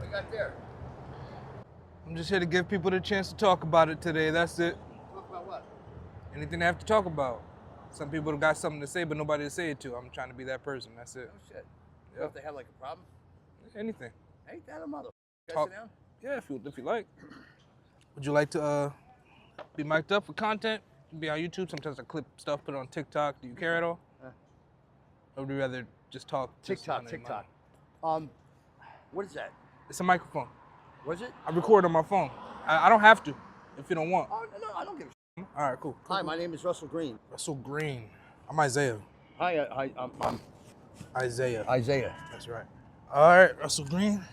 we got there? I'm just here to give people the chance to talk about it today. That's it. Talk about what? Anything they have to talk about. Some people got something to say, but nobody to say it to. I'm trying to be that person. That's it. Oh shit. Yep. If they have like a problem? Anything. Ain't that a mother? Talk. Sit down? Yeah, if you like. Would you like to be mic'd up for content? Be on YouTube. Sometimes I clip stuff, put it on TikTok. Do you care at all? Or would you rather just talk? TikTok. What is that? It's a microphone. What is it? I record on my phone. I don't have to if you don't want. Oh, no, I don't give a shit. All right, cool. Hi, my name is Russell Green. Russell Green. I'm Isaiah. Hi, I'm Isaiah. Isaiah. That's right. All right, Russell Green.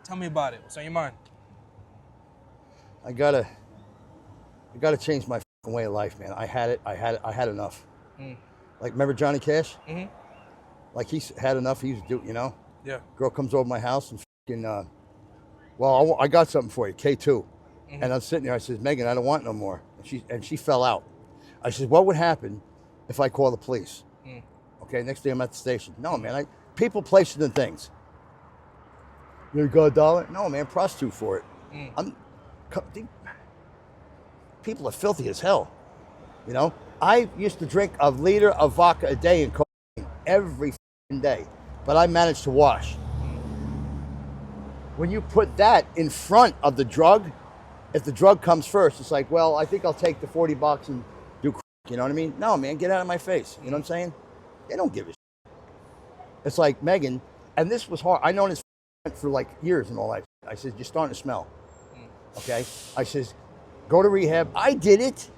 Tell me about it. What's on your mind? I gotta change my fucking way of life, man. I had enough. Like, remember Johnny Cash? Mm-hmm. Like, he's had enough. He used to do, you know? Yeah. Girl comes over my house and fucking, I got something for you, K2. Mm-hmm. And I'm sitting there, I says, Megan, I don't want no more. And she fell out. I said, what would happen if I call the police? Okay, next day I'm at the station. No, man, people, places, and things. You got $1? No, man, prostitute for it. People are filthy as hell, you know? I used to drink a liter of vodka a day and cocaine every day, but I managed to wash. When you put that in front of the drug, if the drug comes first, it's like, well, I think I'll take the $40 and do crack, you know what I mean? No, man, get out of my face, you know what I'm saying? They don't give a shit. It's like Megan, and this was hard. I known this for like years and all that. I said, you're starting to smell, okay? I says, go to rehab. I did it.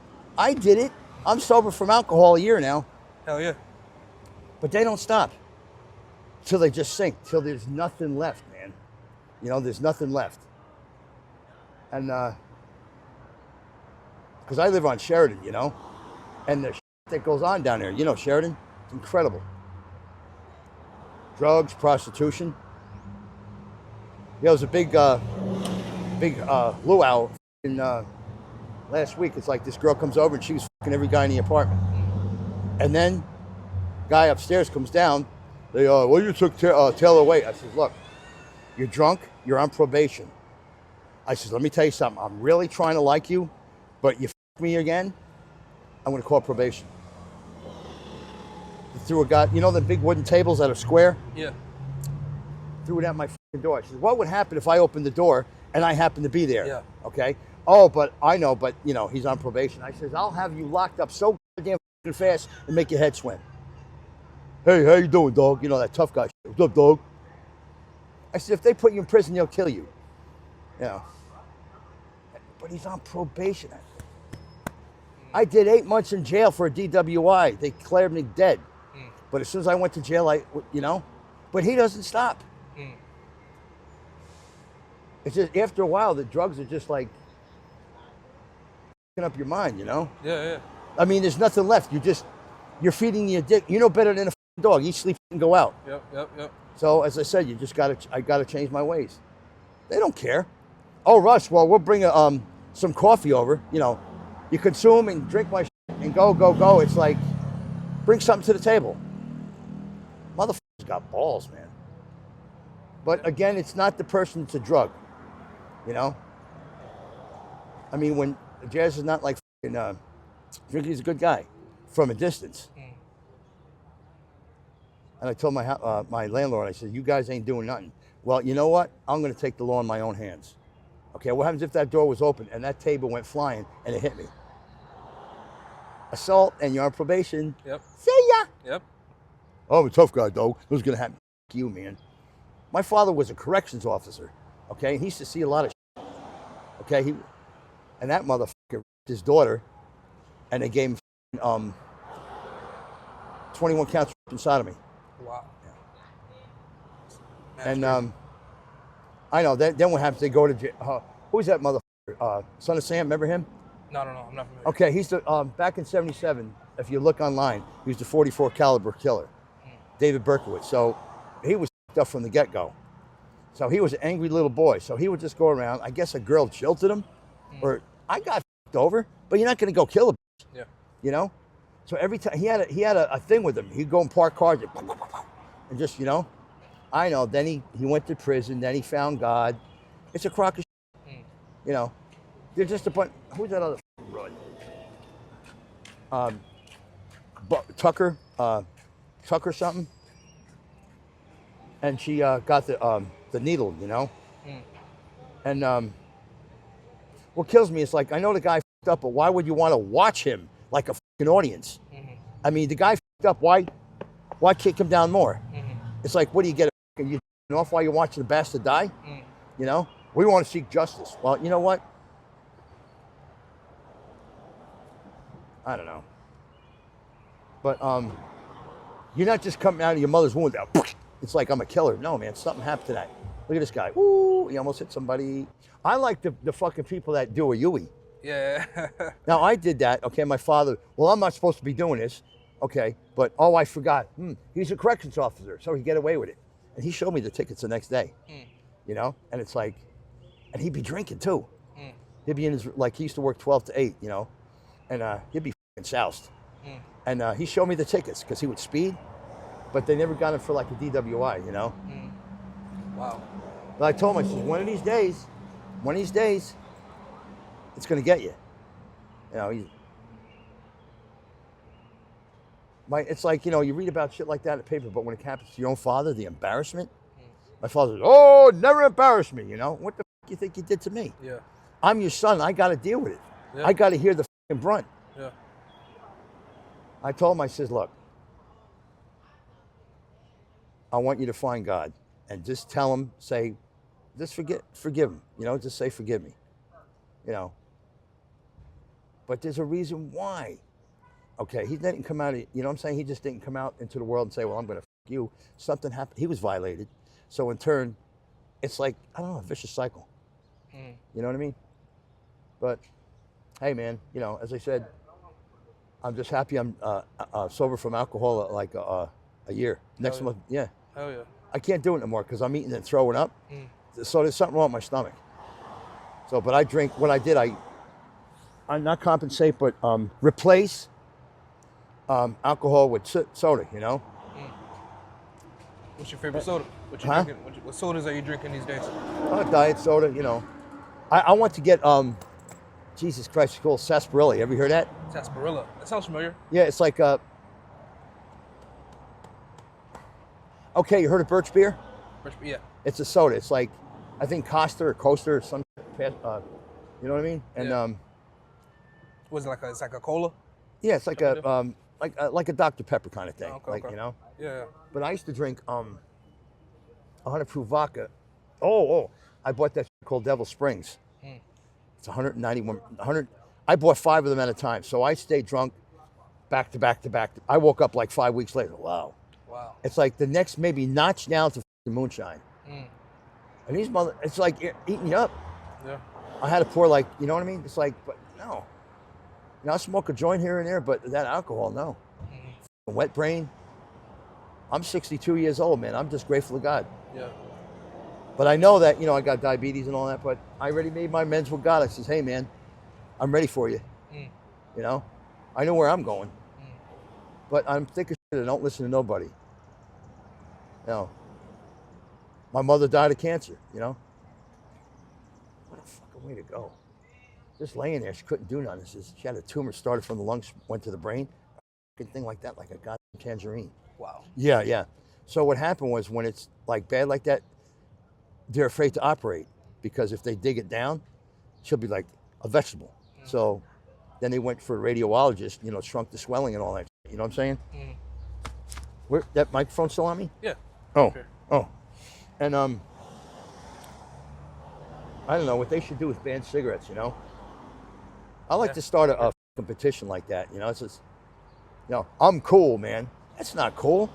I'm sober from alcohol a year now. Hell yeah. But they don't stop till they just sink, till there's nothing left, man. You know, there's nothing left. And because I live on Sheridan, you know, and the shit that goes on down there, you know, Sheridan, it's incredible. Drugs, prostitution. There was a big luau in last week. It's like this girl comes over and she was fucking every guy in the apartment. And then guy upstairs comes down. They, well, you took Taylor away. I said, look, you're drunk. You're on probation. I said, let me tell you something. I'm really trying to like you, but you fuck me again, I'm going to call probation. Threw a guy, you know the big wooden tables that are square? Yeah. Threw it at my fucking door. I said, what would happen if I opened the door and I happened to be there? Yeah. Okay. Oh, but I know, but you know, he's on probation. I says, I'll have you locked up so goddamn fast and make your head swim. Hey, how you doing, dog? You know, that tough guy. What's up, dog? I said, if they put you in prison, they'll kill you. You know. But he's on probation. I did 8 months in jail for a DWI. They declared me dead. But as soon as I went to jail, you know, but he doesn't stop. It's just, after a while, the drugs are just like f***ing up your mind, you know? Yeah. I mean, there's nothing left. You're feeding your dick. You know better than a f***ing dog. Eat, sleep, and go out. Yep. So, as I said, I gotta change my ways. They don't care. Oh, Russ, well, we'll bring some coffee over. You know, you consume and drink my shit and go. It's like, bring something to the table. Motherfuckers got balls, man. But again, it's not the person, it's a drug. You know? I mean, when Jazz is not like fucking, he's a good guy from a distance. And I told my landlord, I said, you guys ain't doing nothing. Well, you know what? I'm going to take the law in my own hands. Okay, what happens if that door was open and that table went flying and it hit me? Assault and you're on probation. Yep. See ya. Yep. Oh, I'm a tough guy, dog. What's going to happen? F*** you, man. My father was a corrections officer, okay? He used to see a lot of shit, okay? And that motherfucker, his daughter, and they gave him 21 counts of sodomy. Wow. Yeah. And I know, then what happens? They go to jail. Who's that motherfucker? Son of Sam, remember him? No, I'm not familiar. Okay, he's the, back in 77, if you look online, he was the 44 caliber killer, David Berkowitz. So he was up from the get-go. So he was an angry little boy. So he would just go around. I guess a girl jilted him, or I got over, but you're not going to go kill a bitch. Yeah. You know? So every time, he had a thing with him. He'd go and park cars and just, you know? I know. Then he went to prison. Then he found God. It's a crock of shit. You know, they're just a bunch. Who's that other broad? Tucker something. And she got the needle, you know. And what kills me is like, I know the guy fucked up, but why would you want to watch him like a fucking audience? I mean, the guy fucked up. Why kick him down more? It's like, what do you get? You off while you're watching the bastard die? You know, we want to seek justice. Well, you know what? I don't know. But you're not just coming out of your mother's womb. It's like I'm a killer. No, man, something happened to that. Look at this guy. Woo! He almost hit somebody. I like the fucking people that do a Yui. Yeah. Now, I did that. Okay, my father, well, I'm not supposed to be doing this. Okay, but I forgot. He's a corrections officer, so he get away with it. And he showed me the tickets the next day. You know? And it's like, and he'd be drinking too. He'd be in his, like, he used to work 12 to 8, you know? And he'd be fucking soused. And he showed me the tickets because he would speed, but they never got him for like a DWI, you know? Wow. But I told him, I said, one of these days, it's going to get you. You know, it's like, you know, you read about shit like that in the paper, but when it happens to your own father, the embarrassment, my father says, oh, never embarrass me, you know? What the fuck you think you did to me? Yeah. I'm your son. I got to deal with it. Yeah. I got to hear the fucking brunt. Yeah. I told him, I says, look, I want you to find God and just tell him, say, just forgive him, you know, just say, forgive me, you know. But there's a reason why. Okay, he didn't come out, you know what I'm saying? He just didn't come out into the world and say, well, I'm going to fuck you. Something happened. He was violated. So in turn, it's like, I don't know, a vicious cycle. You know what I mean? But, hey, man, you know, as I said, I'm just happy I'm sober from alcohol like a year. Next month, yeah. Hell yeah. I can't do it no more because I'm eating and throwing up. So there's something wrong with my stomach. So, but I drink, what I did, I'm not compensate, but replace alcohol with soda, you know? What's your favorite soda? What you drinking? What sodas are you drinking these days? Diet soda, you know. I want to get, Jesus Christ, it's called sarsaparilla. Ever heard that? Sarsaparilla. That sounds familiar. Yeah, it's like, okay, you heard of birch beer? Yeah. It's a soda. It's like, I think Costa or some, you know what I mean? And yeah. Was it like it's like a cola? Yeah, it's like like a Dr. Pepper kind of thing. Oh, okay, like, okay. you know? Yeah. But I used to drink 100 proof vodka. Oh, I bought that shit called Devil Springs. It's 191. I bought 5 of them at a time. So I stayed drunk back to back to back. I woke up like 5 weeks later. Wow. It's like the next maybe notch down to moonshine. And these it's like eating you up. Yeah. I had to pour like, you know what I mean? It's like, but no. You know, I'll smoke a joint here and there, but that alcohol, no. Wet brain. I'm 62 years old, man. I'm just grateful to God. Yeah. But I know that, you know, I got diabetes and all that, but I already made my amends with God. I says, hey, man, I'm ready for you. You know? I know where I'm going. But I'm thick as shit and don't listen to nobody. You know? My mother died of cancer, you know? What a fucking way to go. Just laying there, she couldn't do nothing. She had a tumor started from the lungs, went to the brain. A fucking thing like that, like a goddamn tangerine. Wow. Yeah. So what happened was when it's like bad like that, they're afraid to operate because if they dig it down, she'll be like a vegetable. So then they went for a radiologist, you know, shrunk the swelling and all that. You know what I'm saying? That microphone still on me? Yeah. Oh. And I don't know what they should do with banned cigarettes, you know? I like to start a petition like that, you know? It's just, you know, I'm cool, man. That's not cool.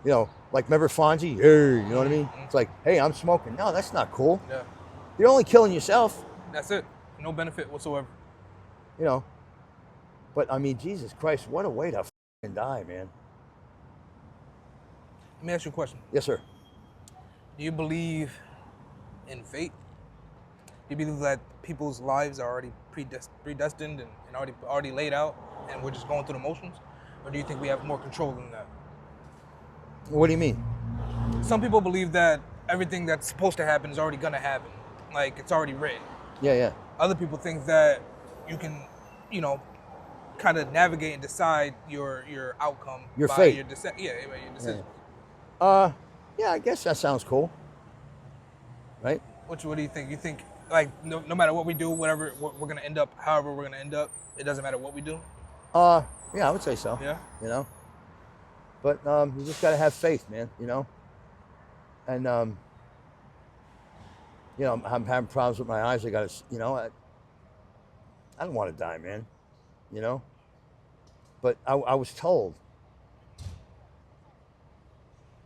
You know, like remember Fonzie? Hey, you know what I mean? It's like, hey, I'm smoking. No, that's not cool. Yeah. You're only killing yourself. That's it. No benefit whatsoever. You know? But I mean, Jesus Christ, what a way to fucking die, man. Let me ask you a question. Yes, sir. Do you believe in fate? Do you believe that people's lives are already predestined and already laid out and we're just going through the motions? Or do you think we have more control than that? What do you mean? Some people believe that everything that's supposed to happen is already going to happen. like it's already written. Yeah. Other people think that you can, kind of navigate and decide your outcome Your by fate. your decision. Yeah, by your decision. Yeah, I guess that sounds cool. Right? What do you think? You think like no matter what we do, whatever we're gonna end up, however we're gonna end up, it doesn't matter what we do. Yeah, I would say so. Yeah. But you just gotta have faith, man. And I'm having problems with my eyes. I gotta, I don't want to die, man. But I was told.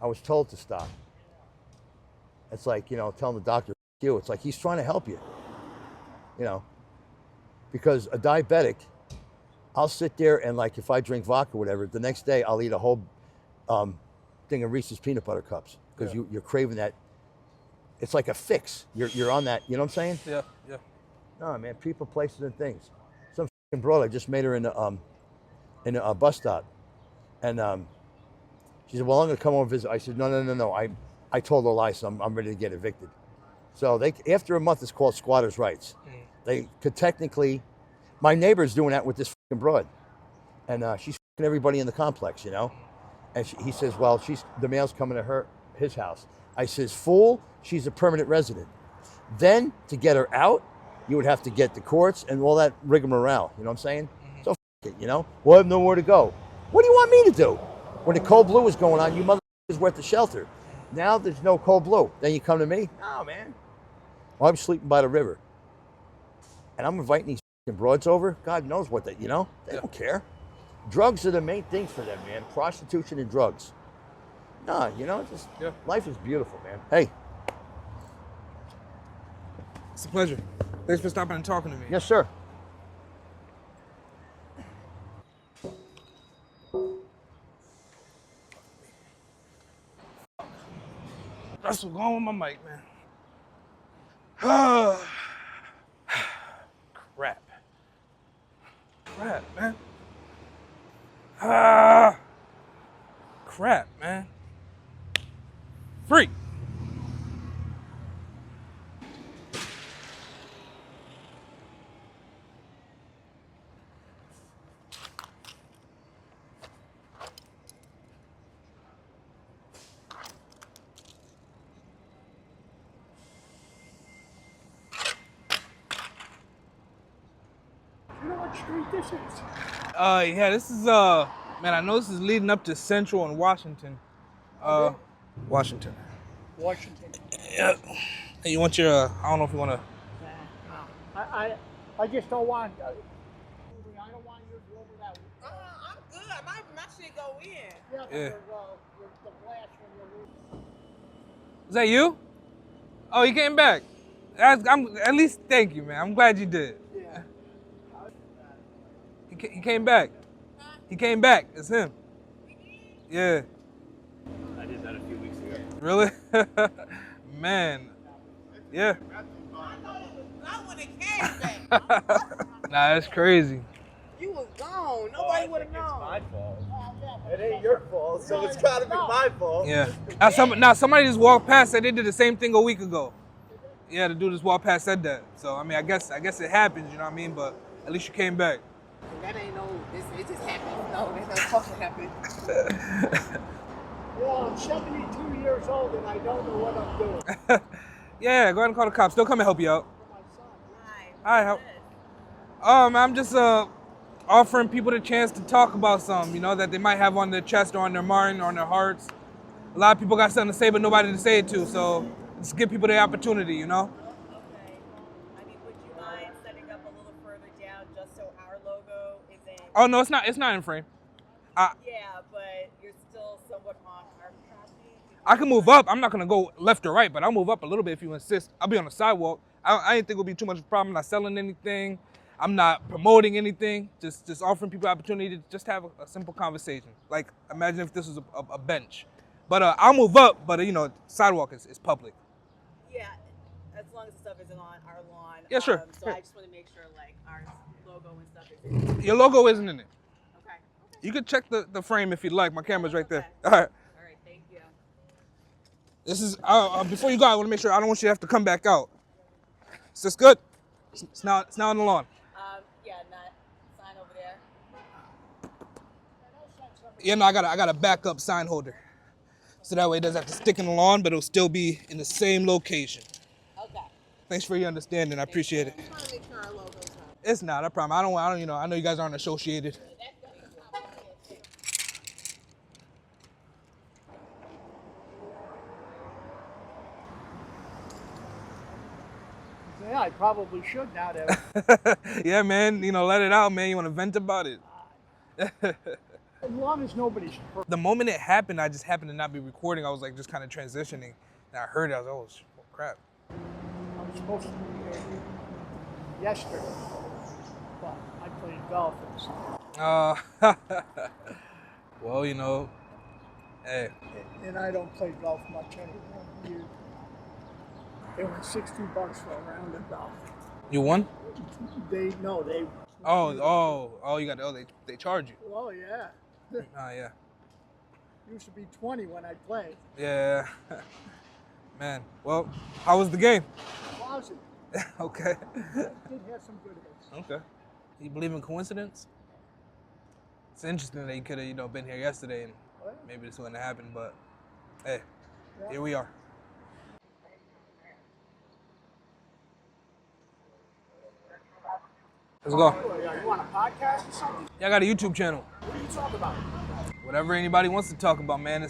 I was told to stop. It's like, telling the doctor, you. It's like he's trying to help you. Because a diabetic, I'll sit there and like if I drink vodka or whatever, the next day I'll eat a whole thing of Reese's peanut butter cups because you're craving that. It's like a fix. You're on that. You know what I'm saying? Yeah. No, man. People, places, and things. Some f***ing broad. I just made her in a bus stop, and she said, "Well, I'm gonna come over and visit." I said, "No. I told her lies. So I'm ready to get evicted." So after a month, it's called squatters' rights. They could technically. My neighbor's doing that with this f***ing broad, and she's f***ing everybody in the complex, And he says, "Well, the mail's coming to his house." I says, "Fool, she's a permanent resident. Then to get her out, you would have to get the courts and all that rigmarole. You know what I'm saying? So f*** it, We'll have nowhere to go. What do you want me to do? When the cold blue was going on, you motherfuckers were at the shelter. Now there's no cold blue. Then you come to me? No, man. Well, I'm sleeping by the river. And I'm inviting these f***ing broads over. God knows what they don't care. Drugs are the main things for them, man. Prostitution and drugs. No, life is beautiful, man. Hey. It's a pleasure. Thanks for stopping and talking to me. Yes, sir. That's what's going on with my mic, man. Crap, man. Crap, man. Freak. You know what street this is? Yeah, this is man, I know this is leading up to Central and Washington. Washington. Washington. Yeah. Hey, you want your I don't know if you want to I just don't want. I don't want you to go over that. I'm good. My shit go in. Yeah. Yeah. The blast when you lose. Is that you? Oh, you came back. I'm at least thank you, man. I'm glad you did. Yeah. He came back. He came back. It's him. Yeah. I did that a few weeks ago. Really? Man. Yeah. I would have came back. Nah, that's crazy. You was gone. Nobody would have known. It's my fault. It ain't your fault, so it's gotta be my fault. Yeah. Now somebody just walked past that they did the same thing a week ago. Yeah, the dude just walked past said that. So I mean, I guess it happens. You know what I mean? But at least you came back. That ain't no. It just happened. No, there's no supposed to happen. Well, I'm 72 years old and I don't know what I'm doing. Yeah, go ahead and call the cops. They'll come and help you out. My son. All right, I'm just offering people the chance to talk about something, that they might have on their chest or on their mind or on their hearts. A lot of people got something to say, but nobody to say it to. So just give people the opportunity, Okay. I mean, would you mind setting up a little further down just so our logo isn't? Oh no, it's not in frame. Yeah, but you're still somewhat on our property. I can move up. I'm not gonna go left or right, but I'll move up a little bit if you insist. I'll be on the sidewalk. I didn't think it would be too much of a problem. I'm not selling anything. I'm not promoting anything. Just offering people the opportunity to just have a simple conversation. Like imagine if this was a bench. But I'll move up. But sidewalk is public. Yeah, as long as the stuff isn't on our lawn. Yeah, sure. So I just want to make sure like our logo and stuff is. Your logo isn't in it. Okay. You can check the frame if you'd like. My camera's right there. Okay. All right. All right. Thank you. This is before you go. I want to make sure I don't want you to have to come back out. Is this good? It's now on the lawn. Yeah, not sign over there. Yeah, no, I got a backup sign holder. So that way it doesn't have to stick in the lawn, but it'll still be in the same location. Okay. Thanks for your understanding. I appreciate it. Just want to make sure our logo's not. It's not a problem. I don't, I know you guys aren't associated. Yeah, I probably should now that Yeah, man, let it out, man. You want to vent about it? as long as nobody's hurt. The moment it happened, I just happened to not be recording. I was like just kind of transitioning, and I heard it. I was like, oh crap. I was supposed to be there yesterday, but I played golf Well, hey, and I don't play golf much anymore. They went $60 for a round of golf. you won? They Oh, you got. Oh, they charge you. Oh yeah. Oh yeah. Used to be 20 when I played. Yeah. Man, well, how was the game? Lousy. Okay. Did have some good hits. Okay. You believe in coincidence? It's interesting that you could have, been here yesterday and maybe this wouldn't have happened, but hey, here we are. Let's go. You want a podcast or something? Yeah, I got a YouTube channel. What do you talk about? Whatever anybody wants to talk about, man.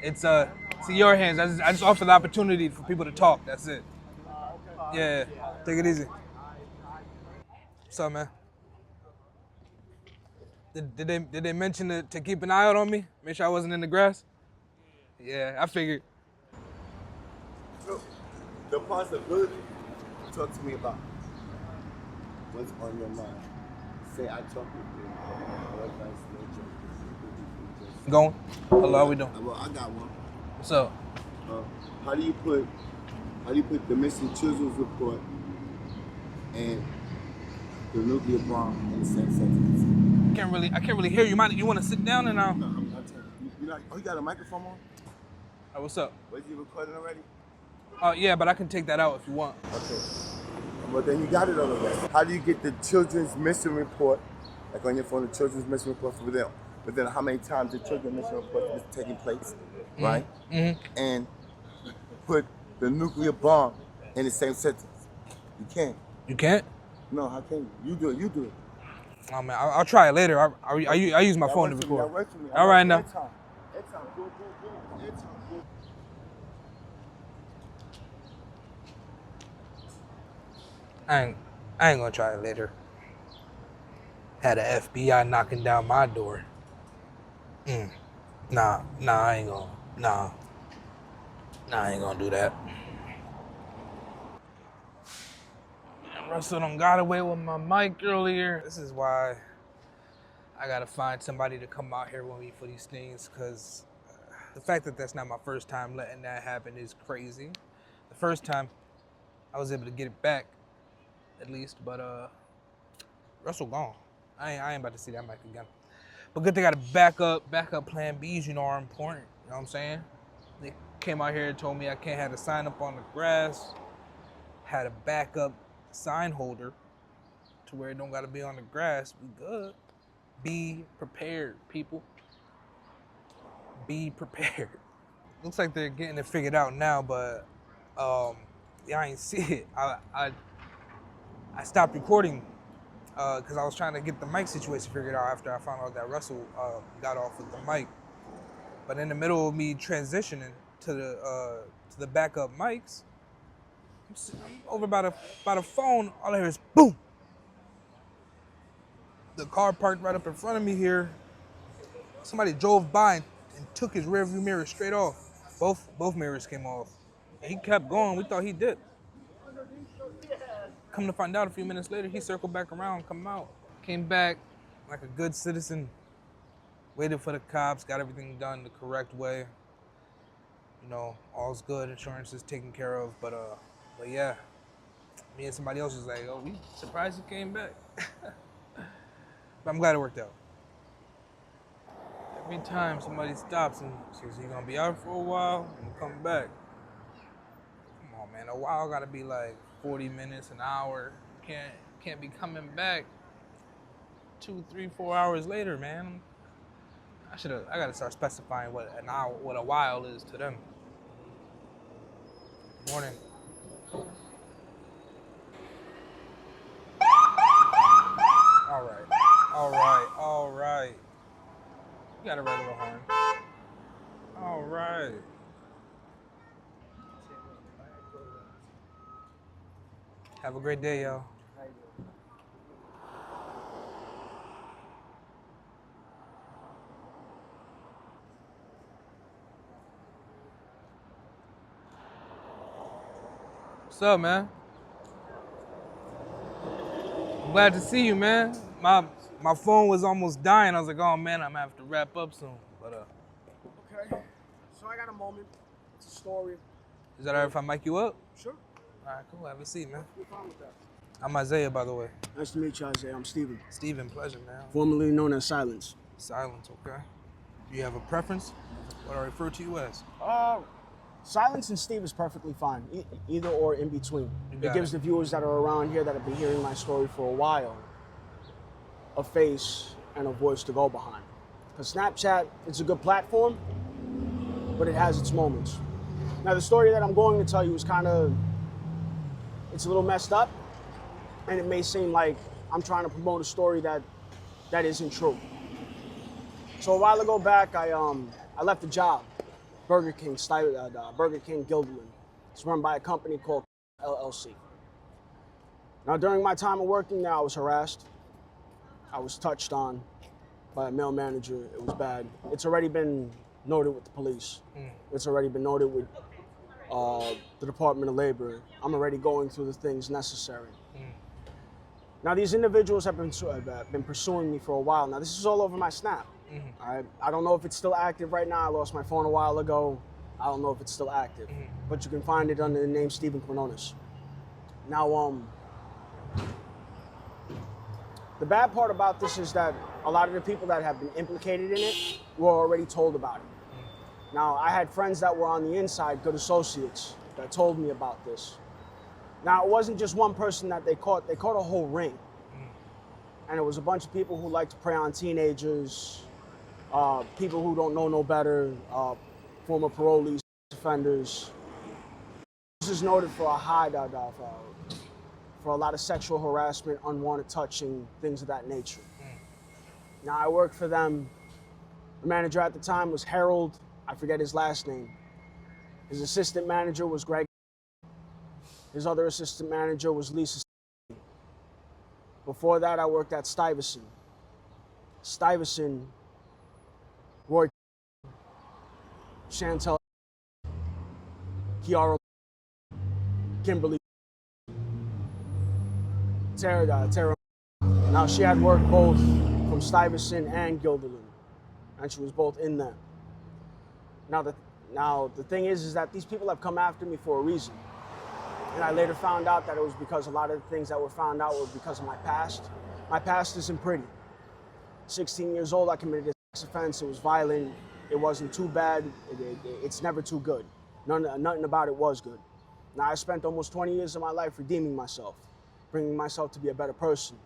It's in your hands. I just offer the opportunity for people to talk. That's it. Yeah. Take it easy. What's up, man? Did they mention to keep an eye out on me? Make sure I wasn't in the grass? Yeah, I figured. So, the possibility, talk to me about what's on your mind. Say I talk with you. What advice, no joke. Going? Hello, how we doing? Well, I got one. What's up? How do you put the missing children's report and the nuclear bomb in the same sentence? I can't really hear you. You want to sit down and No, I'm telling you. You got a microphone on? Right, what's up? Was you recording already? Yeah, but I can take that out if you want. Okay. Well, then you got it on the way. How do you get the children's missing report, like on your phone, the children's missing report for them? But then how many times the children's missing report is taking place, right? Mm-hmm. And put the nuclear bomb in the same sentence. You can't. You can't? No, how can you? You do it. You do it. Oh man, I'll try it later. I use my phone to That record. works for me. All right now. Anytime. Go. Anytime. Go. I ain't gonna try it later. Had a FBI knocking down my door. Nah, I ain't gonna. Nah, I ain't gonna do that. Man, Russell done got away with my mic earlier. This is why I gotta find somebody to come out here with me for these things, because the fact that that's not my first time letting that happen is crazy. The first time I was able to get it back, at least, but Russell gone. I ain't about to see that mic again. But good thing I got a backup plan Bs, are important. You know what I'm saying? They came out here and told me I can't have a sign up on the grass. Had a backup sign holder to where it don't gotta be on the grass. We good. Be prepared, people. Be prepared. Looks like they're getting it figured out now, but yeah, I ain't see it. I stopped recording because I was trying to get the mic situation figured out after I found out that Russell got off with the mic. But in the middle of me transitioning to the backup mics, I'm sitting over by the phone. All I hear is boom. The car parked right up in front of me here. Somebody drove by and took his rearview mirror straight off. Both mirrors came off. And he kept going. We thought he did. Come to find out a few minutes later, he circled back around, come out. Came back like a good citizen, waited for the cops, got everything done the correct way. All's good, insurance is taken care of, but yeah. Me and somebody else was like, oh, we surprised he came back. But I'm glad it worked out. Every time somebody stops and says, you gonna be out for a while and come back. Come on, man, a while gotta be like 40 minutes, an hour. Can't be coming back 2, 3, 4 hours later, man. I gotta start specifying what an hour, what a while is to them. Morning. All right. You got a regular horn. All right. Have a great day, y'all. What's up, man? I'm glad to see you, man. My phone was almost dying. I was like, oh man, I'm gonna have to wrap up soon. But Okay. So I got a moment. It's a story. is that all right if I mic you up? Sure. All right, cool. Have a seat, man. You're fine with that. I'm Isaiah, by the way. Nice to meet you, Isaiah. I'm Steven. Steven, pleasure, man. Formerly known as Silence. Silence, okay. Do you have a preference? What I refer to you as? Silence and Steve is perfectly fine. Either or in between. got It gives it. the viewers that are around here that have been hearing my story for a while a face and a voice to go behind. Because Snapchat, it's a good platform, but it has its moments. Now, the story that I'm going to tell you is it's a little messed up, and it may seem like I'm trying to promote a story that isn't true. So a while ago back, I left a job, Burger King Guilderland. It's run by a company called LLC. Now, during my time of working there, I was harassed. I was touched on by a male manager. It was bad. It's already been noted with the police. It's already been noted with the Department of Labor. I'm already going through the things necessary. Now, these individuals have been pursuing me for a while. Now, this is all over my Snap. I don't know if it's still active right now. I lost my phone a while ago. I don't know if it's still active. But you can find it under the name Steven Quinones. Now, the bad part about this is that a lot of the people that have been implicated in it were already told about it. Now, I had friends that were on the inside, good associates, that told me about this. Now, it wasn't just one person that they caught a whole ring. And it was a bunch of people who like to prey on teenagers, people who don't know no better, former parolees, offenders. This is noted for for a lot of sexual harassment, unwanted touching, things of that nature. Now, I worked for them. The manager at the time was Harold. I forget his last name. His assistant manager was Greg. His other assistant manager was Lisa. Before that, I worked at Stuyvesant. Stuyvesant, Roy, Chantel, Kiara, Kimberly, Tara. Now, she had worked both from Stuyvesant and Guilderland, and she was both in there. Now, the thing is that these people have come after me for a reason. And I later found out that it was because a lot of the things that were found out were because of my past. My past isn't pretty. 16 years old, I committed a sex offense. It was violent. It wasn't too bad. It's never too good. Nothing about it was good. Now, I spent almost 20 years of my life redeeming myself, bringing myself to be a better person.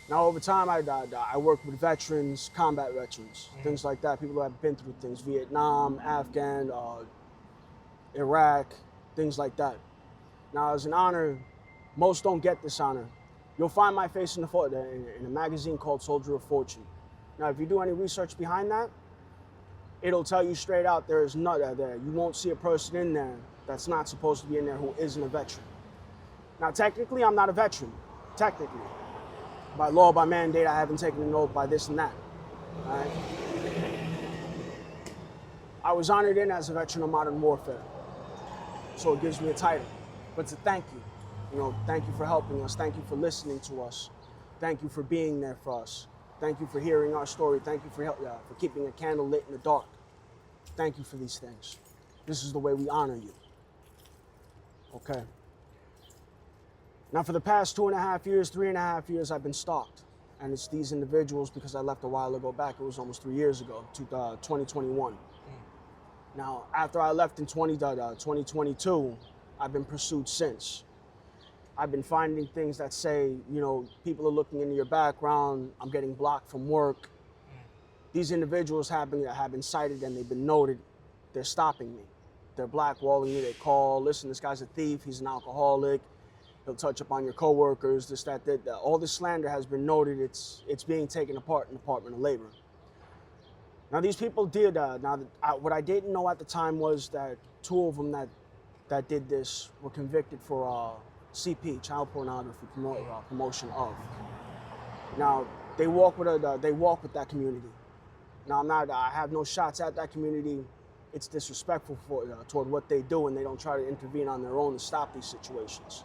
Now, over time, I worked with veterans, combat veterans, things like that, people who have been through things, Vietnam, Afghan, Iraq, things like that. Now, as an honor, most don't get this honor. You'll find my face in a magazine called Soldier of Fortune. Now, if you do any research behind that, it'll tell you straight out there is none there. You won't see a person in there that's not supposed to be in there who isn't a veteran. Now, technically, I'm not a veteran. Technically. By law, by mandate, I haven't taken an oath by this and that. All right? I was honored in as a veteran of modern warfare. So it gives me a title. But it's a thank you. Thank you for helping us. Thank you for listening to us. Thank you for being there for us. Thank you for hearing our story. Thank you for keeping a candle lit in the dark. Thank you for these things. This is the way we honor you. Okay. Now, for the past 2.5 years, 3.5 years, I've been stalked. And it's these individuals because I left a while ago back. It was almost 3 years ago, 2021. Now, after I left in 2022, I've been pursued since. I've been finding things that say, people are looking into your background. I'm getting blocked from work. These individuals have been cited and they've been noted. They're stopping me. They're blackballing me. They call, listen, this guy's a thief. He's an alcoholic. He'll touch upon your coworkers, this, that. All this slander has been noted. It's being taken apart in the Department of Labor. Now, these people did, what I didn't know at the time was that two of them that did this were convicted for CP, child pornography promotion of. Now, they walk with that community. Now, I have no shots at that community. It's disrespectful toward what they do, and they don't try to intervene on their own to stop these situations.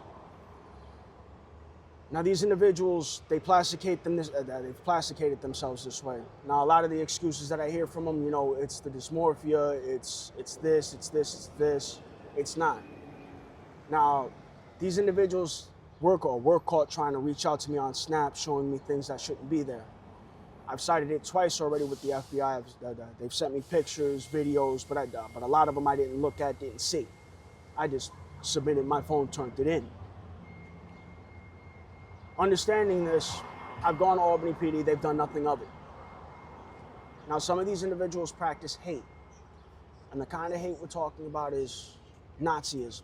Now, these individuals, they've plasticated themselves this way. Now, a lot of the excuses that I hear from them, it's the dysmorphia, it's this, it's this, it's this. It's not. Now, these individuals were caught trying to reach out to me on Snap, showing me things that shouldn't be there. I've cited it twice already with the FBI. They've sent me pictures, videos, but a lot of them I didn't look at, didn't see. I just submitted my phone, turned it in. Understanding this, I've gone to Albany PD, they've done nothing of it. Now, some of these individuals practice hate. And the kind of hate we're talking about is Nazism.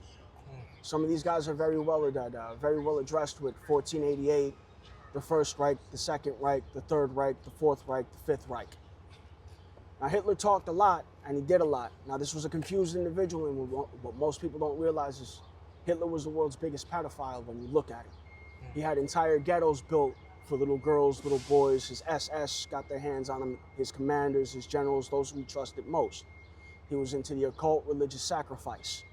Some of these guys are very well addressed with 1488, the First Reich, the Second Reich, the Third Reich, the Fourth Reich, the Fifth Reich. Now, Hitler talked a lot, and he did a lot. Now, this was a confused individual, and what most people don't realize is Hitler was the world's biggest pedophile when you look at it. He had entire ghettos built for little girls, little boys. His SS got their hands on him, his commanders, his generals, those who he trusted most. He was into the occult, religious sacrifice.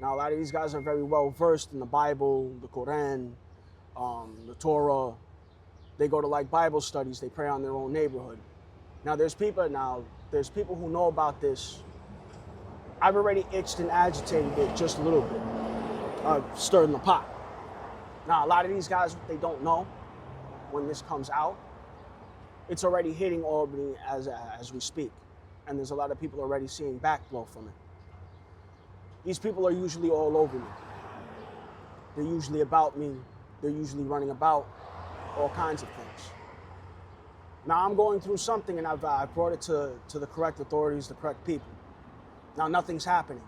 Now, a lot of these guys are very well versed in the Bible, the Quran, the Torah. They go to Bible studies. They pray on their own neighborhood. Now, there's people who know about this. I've already itched and agitated it just a little bit, stirring the pot. Now, a lot of these guys, they don't know when this comes out. It's already hitting Albany as we speak. And there's a lot of people already seeing backflow from it. These people are usually all over me. They're usually about me. They're usually running about all kinds of things. Now, I'm going through something, and I've brought it to the correct authorities, the correct people. Now, nothing's happening.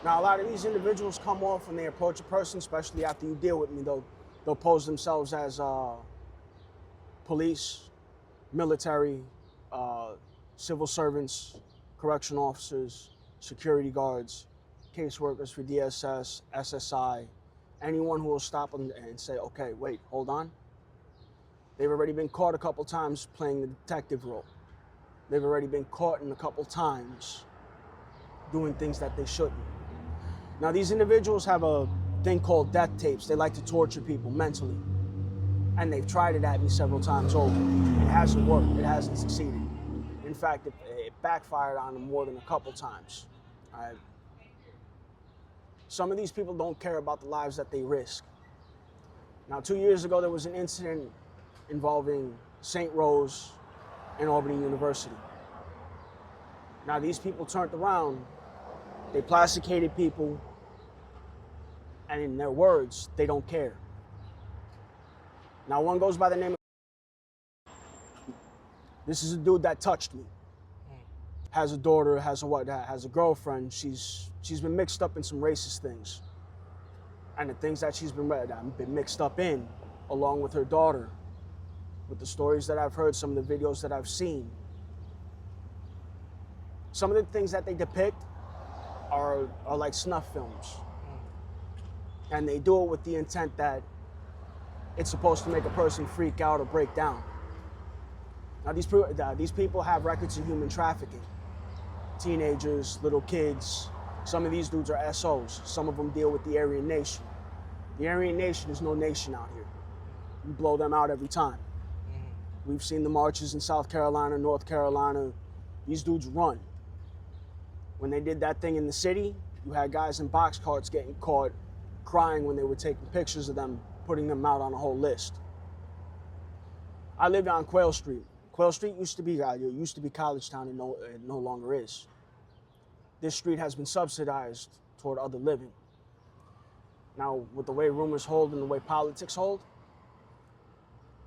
Now, a lot of these individuals come off when they approach a person, especially after you deal with me, they'll pose themselves as police, military, civil servants, correction officers, security guards, caseworkers for DSS, SSI, anyone who will stop them and say, okay, wait, hold on. They've already been caught a couple times playing the detective role. They've already been caught a couple times doing things that they shouldn't. Now, these individuals have a thing called death tapes. They like to torture people mentally. And they've tried it at me several times over. It hasn't worked. It hasn't succeeded. In fact, it backfired on them more than a couple times. All right? Some of these people don't care about the lives that they risk. Now, 2 years ago, there was an incident involving St. Rose and Albany University. Now, these people turned around. They plasticated people. And in their words, they don't care. Now, one goes by the name of... This is a dude that touched me. Has a daughter, has a girlfriend. She's been mixed up in some racist things. And the things that she's been mixed up in, along with her daughter, with the stories that I've heard, some of the videos that I've seen. Some of the things that they depict are like snuff films. And they do it with the intent that it's supposed to make a person freak out or break down. Now, these people have records of human trafficking. Teenagers, little kids. Some of these dudes are SOs. Some of them deal with the Aryan Nation. The Aryan Nation is no nation out here. We blow them out every time. We've seen the marches in South Carolina, North Carolina. These dudes run. When they did that thing in the city, you had guys in box carts getting caught crying when they were taking pictures of them, putting them out on a whole list. I lived on Quail Street. Quail Street used to be College Town, and it no longer is. This street has been subsidized toward other living. Now, with the way rumors hold and the way politics hold,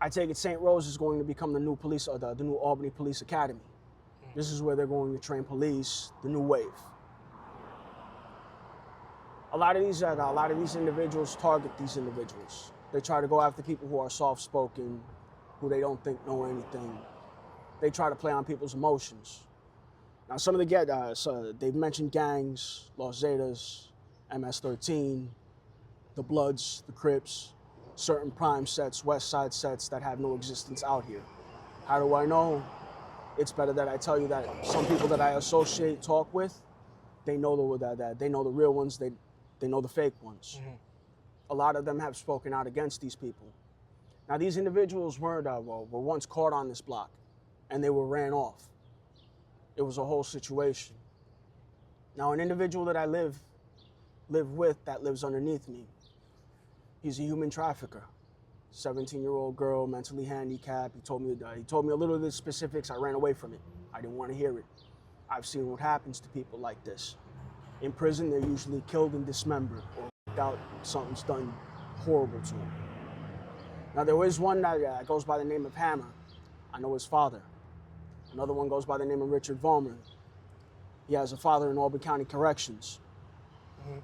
I take it St. Rose is going to become the new police, or the new Albany Police Academy. This is where they're going to train police, the new wave. A lot of these individuals target these individuals. They try to go after people who are soft-spoken, who they don't think know anything. They try to play on people's emotions. Now, some of the they've mentioned gangs, Los Zetas, MS-13, the Bloods, the Crips, certain prime sets, West Side sets that have no existence out here. How do I know? It's better that I tell you that some people that I associate, talk with, they know they know the real ones, they know the fake ones. Mm-hmm. A lot of them have spoken out against these people. Now, these individuals were once caught on this block, and they were ran off. It was a whole situation. Now, an individual that I live with that lives underneath me, he's a human trafficker. 17-year-old girl, mentally handicapped. He told me a little of the specifics. I ran away from it. I didn't want to hear it. I've seen what happens to people like this. In prison, they're usually killed and dismembered, or without something's done horrible to them. Now, there is one that goes by the name of Hammer. I know his father. Another one goes by the name of Richard Vollmer. He has a father in Albany County Corrections. Mm-hmm.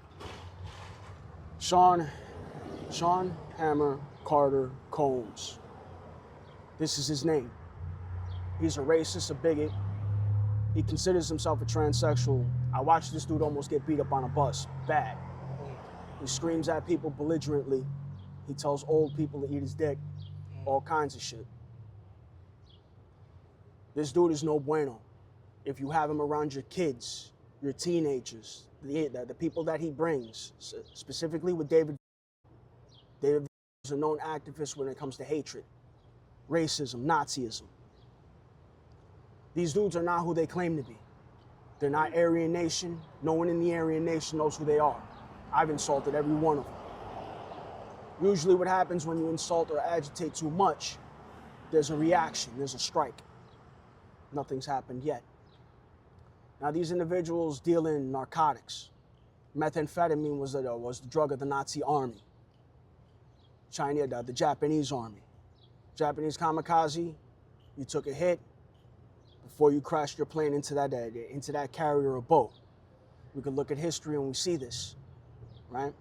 Sean Hammer Carter Combs. This is his name. He's a racist, a bigot. He considers himself a transsexual. I watched this dude almost get beat up on a bus. Bad. He screams at people belligerently. He tells old people to eat his dick. All kinds of shit. This dude is no bueno. If you have him around your kids, your teenagers, the people that he brings, specifically with David is a known activist when it comes to hatred, racism, Nazism. These dudes are not who they claim to be. They're not Aryan Nation. No one in the Aryan Nation knows who they are. I've insulted every one of them. Usually what happens when you insult or agitate too much, there's a reaction, there's a strike. Nothing's happened yet. Now, these individuals deal in narcotics. Methamphetamine was the drug of the Nazi army. The Japanese army. Japanese kamikaze, you took a hit before you crashed your plane into that carrier or boat. We could look at history and we see this, right?